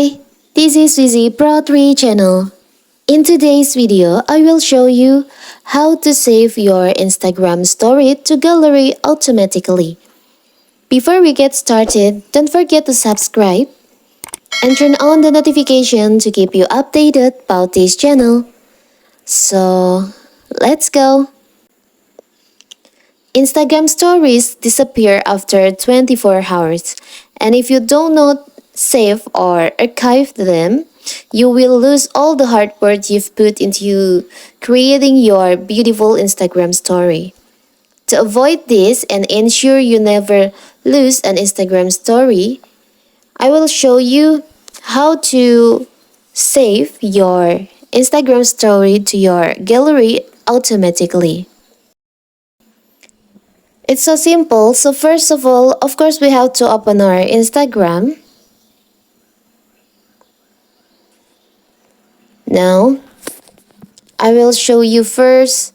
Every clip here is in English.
Hi, this is Wizy Pro 3 channel. In today's video, I will show you how to save your Instagram story to gallery automatically. Before we get started, don't forget to subscribe and turn on the notification to keep you updated about this channel. So, let's go. Instagram stories disappear after 24 hours, and if you do not save or archive them, you will lose all the hard work you've put into creating your beautiful Instagram story. To avoid this and ensure you never lose an Instagram story, I will show you how to save your Instagram story to your gallery automatically. It's so simple. So first of all, of course, we have to open our Instagram. Now, I will show you first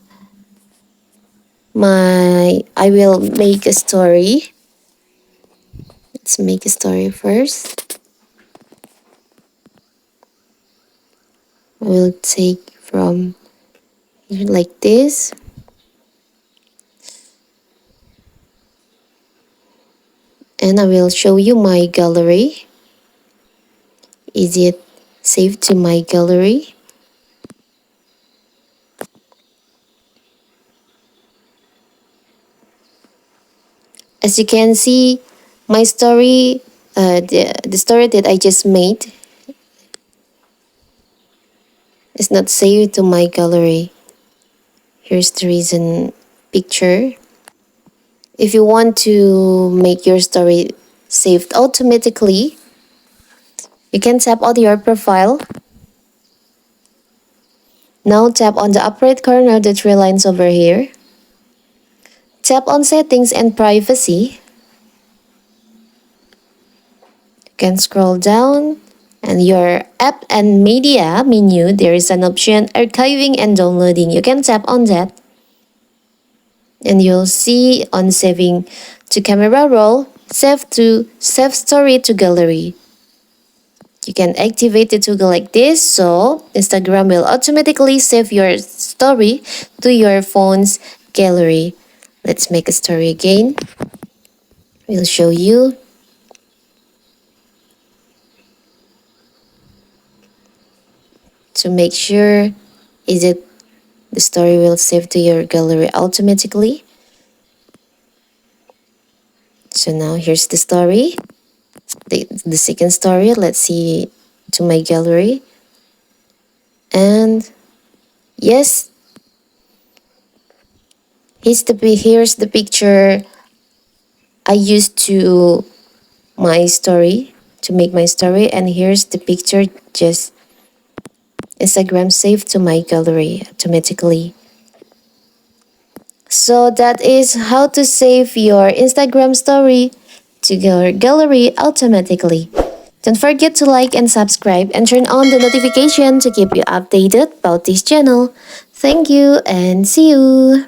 I will make a story. Let's make a story first. I will take from like this. And I will show you my gallery. Is it saved to my gallery? As you can see, my story, the story that I just made is not saved to my gallery. Here's the reason picture. If you want to make your story saved automatically, you can tap on your profile. Now tap on the upper right corner, the three lines over here. Tap on settings and privacy. You can scroll down and your app and media menu, there is an option archiving and downloading. You can tap on that. And you'll see on saving to camera roll, save story to gallery. You can activate the toggle like this, so Instagram will automatically save your story to your phone's gallery. Let's make a story again. We'll show you. To make sure the story will save to your gallery automatically. So now here's the story. The second story, let's see to my gallery. And yes, here's the picture I used to my story, to make my story. And here's the picture just Instagram saved to my gallery automatically. So that is how to save your Instagram story to your gallery automatically. Don't forget to like and subscribe and turn on the notification to keep you updated about this channel. Thank you and see you!